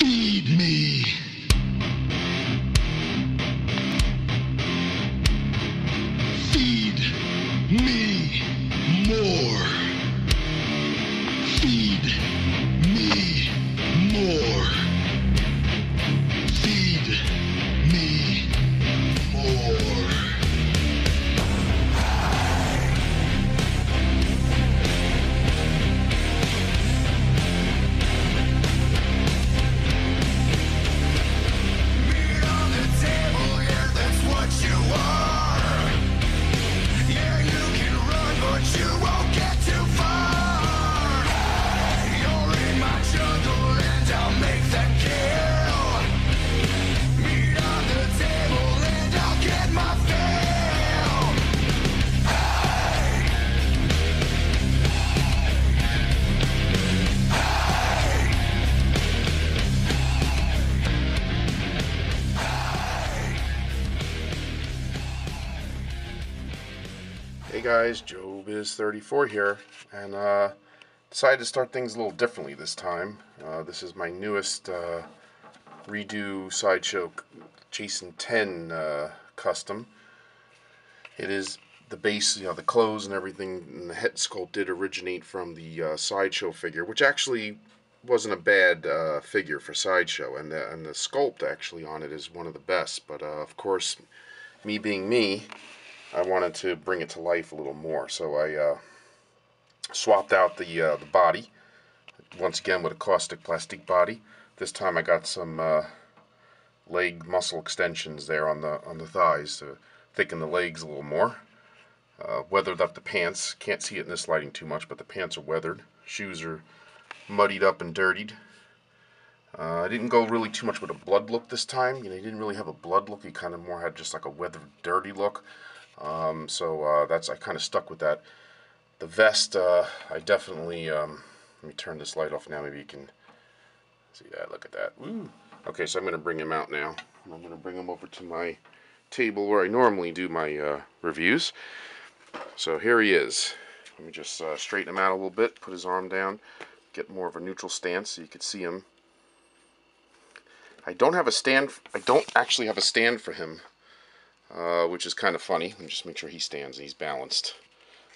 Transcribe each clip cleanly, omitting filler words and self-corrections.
Feed me. Feed me more. Feed me more. Feed me more. Hey guys, Joebizz34 here, and decided to start things a little differently this time. This is my newest redo Sideshow Jason 10 custom. It is the base, the clothes and everything, and the head sculpt did originate from the Sideshow figure, which actually wasn't a bad figure for Sideshow, and the sculpt actually on it is one of the best. But of course, me being me, I wanted to bring it to life a little more, so I swapped out the body once again with a caustic plastic body. This time I got some leg muscle extensions there on the thighs to thicken the legs a little more. Weathered up the pants. Can't see it in this lighting too much, but the pants are weathered. Shoes are muddied up and dirtied. I didn't go really too much with a blood look this time. He didn't really have a blood look. He kind of more had just like a weathered, dirty look. I kind of stuck with that. The vest, I definitely, let me turn this light off now, maybe you can see that, look at that. Woo. Okay, so I'm going to bring him out now. I'm going to bring him over to my table where I normally do my reviews. So here he is. Let me just straighten him out a little bit, put his arm down, get more of a neutral stance so you can see him. I don't actually have a stand for him. Which is kind of funny. Let me just make sure he stands and he's balanced.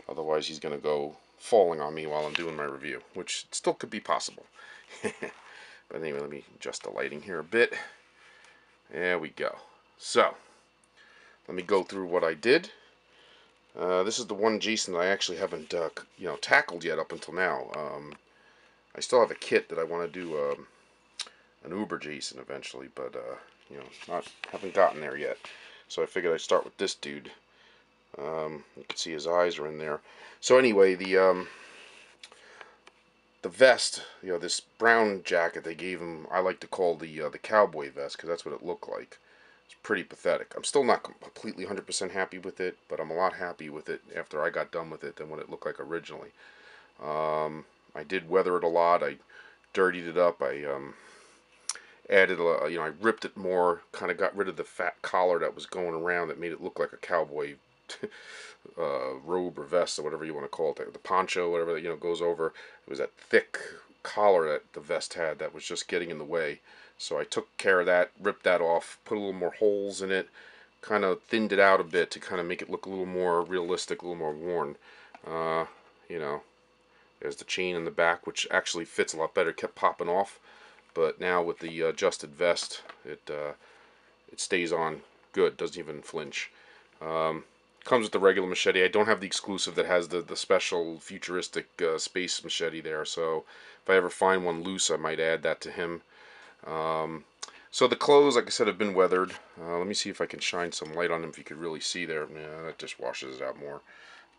Otherwise he's going to go falling on me while I'm doing my review, which still could be possible. But anyway, let me adjust the lighting here a bit. There we go. So, let me go through what I did. This is the one Jason that I actually haven't tackled yet up until now. I still have a kit that I want to do an Uber Jason eventually, but haven't gotten there yet. So I figured I'd start with this dude. You can see his eyes are in there. So anyway, the vest, this brown jacket they gave him, I like to call the cowboy vest, because that's what it looked like. It's pretty pathetic. I'm still not completely 100% happy with it, but I'm a lot happy with it after I got done with it than what it looked like originally. I did weather it a lot. I dirtied it up. I added I ripped it more, kind of got rid of the fat collar that was going around that made it look like a cowboy robe or vest or whatever you want to call it, the poncho, whatever that goes over. It was that thick collar that the vest had that was just getting in the way. So I took care of that, ripped that off, put a little more holes in it, kind of thinned it out a bit to kind of make it look a little more realistic, a little more worn. There's the chain in the back, which actually fits a lot better. It kept popping off. But now with the adjusted vest, it stays on good, doesn't even flinch. Comes with the regular machete. I don't have the exclusive that has the special futuristic space machete there, so if I ever find one loose, I might add that to him. So the clothes, like I said, have been weathered. Let me see if I can shine some light on them if you could really see there. Yeah, that just washes it out more.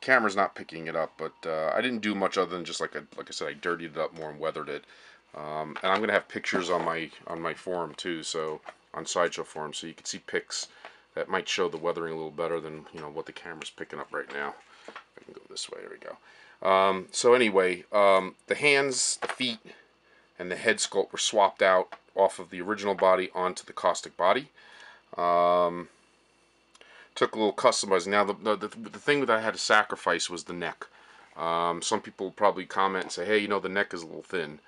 Camera's not picking it up, but I didn't do much other than just like I said, I dirtied it up more and weathered it. And I'm gonna have pictures on my forum too, so on Sideshow forum, so you can see pics that might show the weathering a little better than what the camera's picking up right now. I can go this way. There we go. So anyway, the hands, the feet, and the head sculpt were swapped out off of the original body onto the caustic body. Took a little customizing. Now the thing that I had to sacrifice was the neck. Some people probably comment and say, hey, the neck is a little thin.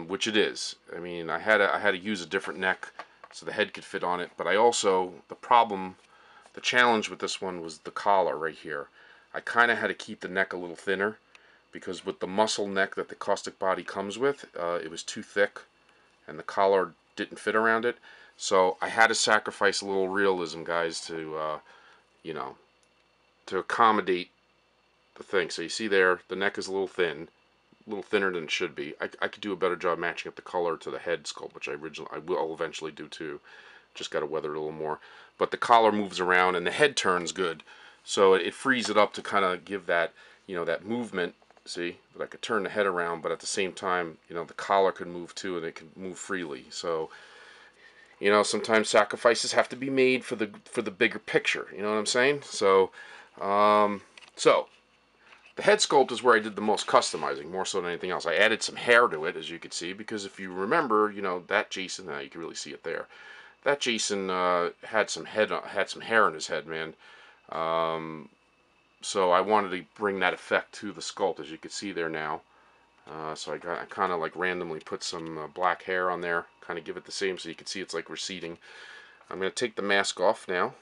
which it is. I mean, I had to use a different neck so the head could fit on it, but I also, the challenge with this one was the collar right here. I kind of had to keep the neck a little thinner because with the muscle neck that the caustic body comes with, it was too thick and the collar didn't fit around it. So I had to sacrifice a little realism, guys, to, you know, to accommodate the thing. So you see there, the neck is a little thin, a little thinner than it should be. I could do a better job matching up the color to the head sculpt, which I will eventually do too. Just got to weather it a little more. But the collar moves around and the head turns good, so it frees it up to kind of give that, you know, that movement. See, that I could turn the head around, but at the same time, you know, the collar could move too, and it could move freely. So, you know, sometimes sacrifices have to be made for the bigger picture. You know what I'm saying? So, so the head sculpt is where I did the most customizing, more so than anything else. I added some hair to it, as you can see, because if you remember, you know, that Jason, you can really see it there. That Jason had some hair in his head, man. So I wanted to bring that effect to the sculpt, as you can see there now. So I kind of like randomly put some black hair on there, kind of give it the same, so you can see it's like receding. I'm going to take the mask off now.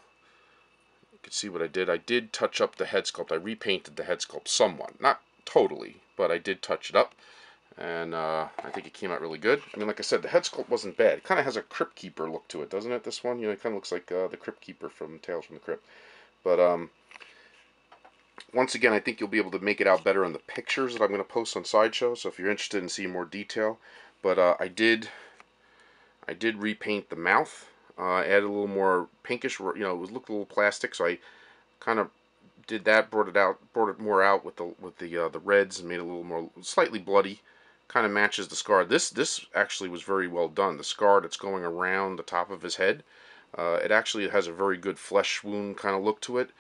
You can see what I did. I did touch up the head sculpt. I repainted the head sculpt somewhat, not totally, but I did touch it up, and I think it came out really good. I mean, like I said, the head sculpt wasn't bad. It kind of has a Crypt Keeper look to it, doesn't it? This one, you know, it kind of looks like the Crypt Keeper from Tales from the Crypt. But once again, I think you'll be able to make it out better in the pictures that I'm going to post on Sideshow. So if you're interested in seeing more detail, but I did repaint the mouth. Added a little more pinkish. You know, it looked a little plastic, so I kind of did that. Brought it more out with the reds, and made it a little more slightly bloody. Kind of matches the scar. This actually was very well done. The scar that's going around the top of his head, it actually has a very good flesh wound kind of look to it.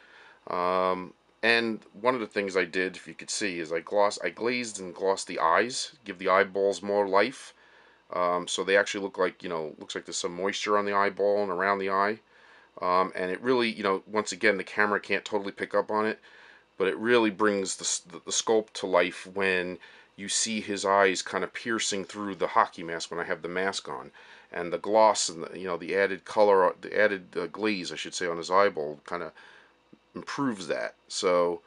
And one of the things I did, if you could see, is I glazed and glossed the eyes, give the eyeballs more life. So they actually look like, you know, looks like there's some moisture on the eyeball and around the eye. And it really, you know, once again, the camera can't totally pick up on it, but it really brings the sculpt to life when you see his eyes kind of piercing through the hockey mask when I have the mask on. And the gloss and the, you know, the added color, the added glaze, I should say, on his eyeball kind of improves that. So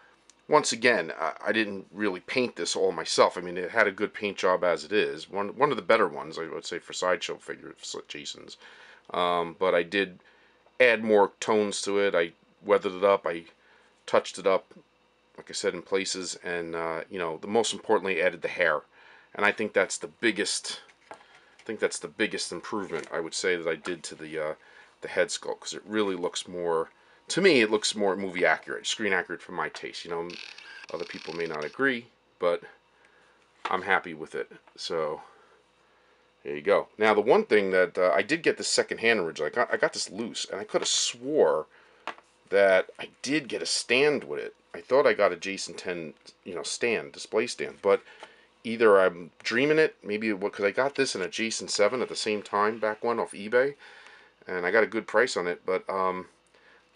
once again, I didn't really paint this all myself. I mean, it had a good paint job as it is. One of the better ones, I would say, for Sideshow figures, Jason's. But I did add more tones to it. I weathered it up. I touched it up, like I said, in places. And, you know, the most importantly, added the hair. And I think that's the biggest... improvement, I would say, that I did to the head sculpt, because it really looks more... To me, it looks more movie accurate, screen accurate for my taste. You know, other people may not agree, but I'm happy with it. So there you go. Now, the one thing that I did get this secondhand originally, I got this loose, and I could have swore that I did get a stand with it. I thought I got a Jason 10, you know, display stand, but either I'm dreaming it, maybe because I got this and a Jason 7 at the same time back when off eBay, and I got a good price on it, but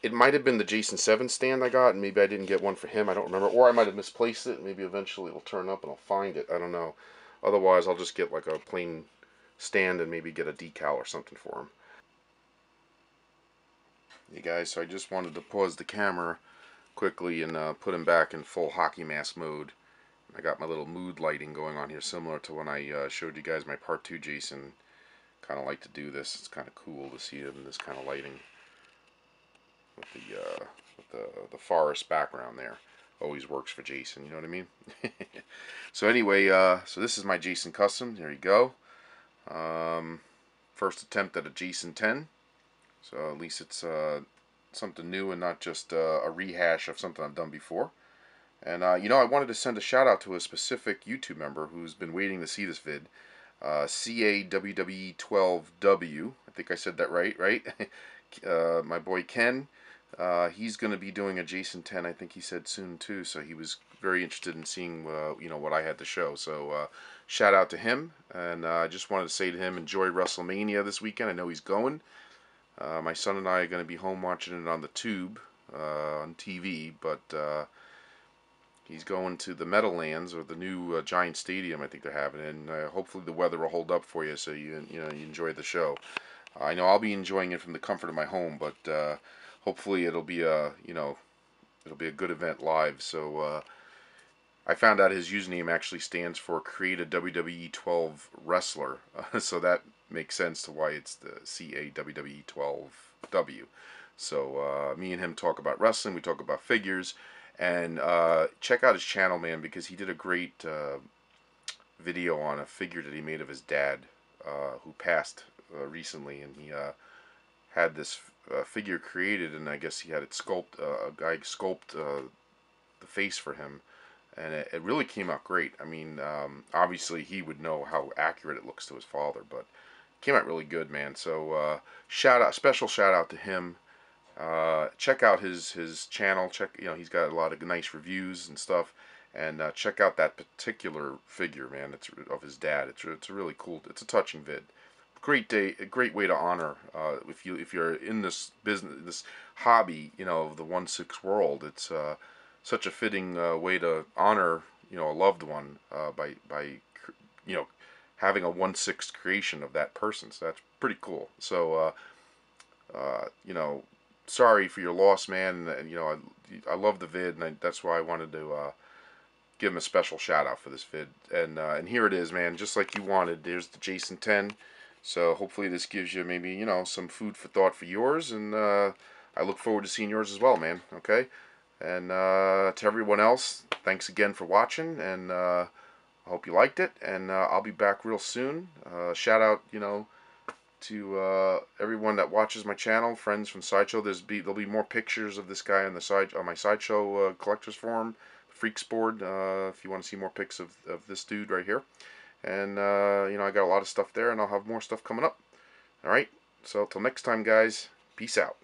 it might have been the Jason 7 stand I got, and maybe I didn't get one for him. I don't remember. Or I might have misplaced it. Maybe eventually it'll turn up and I'll find it. I don't know. Otherwise, I'll just get like a plain stand and maybe get a decal or something for him. Hey guys, so I just wanted to pause the camera quickly and put him back in full hockey mask mode. I got my little mood lighting going on here, similar to when I showed you guys my Part 2 Jason. Kind of like to do this. It's kind of cool to see him in this kind of lighting. With the forest background there. Always works for Jason, you know what I mean? So anyway, so this is my Jason custom. There you go. First attempt at a Jason 10. So at least it's something new and not just a rehash of something I've done before. And you know, I wanted to send a shout out to a specific YouTube member who's been waiting to see this vid. CAWW12W. I think I said that right? My boy Ken. He's going to be doing a Jason 10, I think he said, soon too, so he was very interested in seeing you know, what I had to show. So shout out to him, and I just wanted to say to him, enjoy WrestleMania this weekend. I know he's going. My son and I are going to be home watching it on the tube, on TV, but He's going to the Meadowlands, or the new Giant Stadium I think they're having, and hopefully the weather will hold up for you, so you enjoy the show. I know I'll be enjoying it from the comfort of my home, but hopefully it'll be a it'll be a good event live. So I found out his username actually stands for Create a WWE 12 Wrestler, so that makes sense to why it's the CAWWE12W. So me and him talk about wrestling, we talk about figures, and check out his channel, man, because he did a great video on a figure that he made of his dad, who passed recently, and he had this figure created, and I guess he had it sculpt, a guy sculpt the face for him, and it really came out great. I mean, obviously he would know how accurate it looks to his father, but it came out really good, man. So special shout out to him. Check out his channel. He's got a lot of nice reviews and stuff, and check out that particular figure, man. It's of his dad. It's a really cool. It's a touching vid. Great day, a great way to honor. If you're in this business, this hobby, of the 1/6 world, it's such a fitting way to honor, a loved one, by having a 1/6 creation of that person. So that's pretty cool. So sorry for your loss, man. And I love the vid, and that's why I wanted to give him a special shout out for this vid. And here it is, man, just like you wanted. There's the Jason 10. So hopefully this gives you maybe some food for thought for yours, and I look forward to seeing yours as well, man. Okay, and to everyone else, thanks again for watching, and I hope you liked it, and I'll be back real soon. Shout out, to everyone that watches my channel, friends from Sideshow. There'll be more pictures of this guy on my Sideshow collectors forum, Freaks board. If you want to see more pics of this dude right here, and I got a lot of stuff there, and I'll have more stuff coming up. All right, so till next time, guys. Peace out.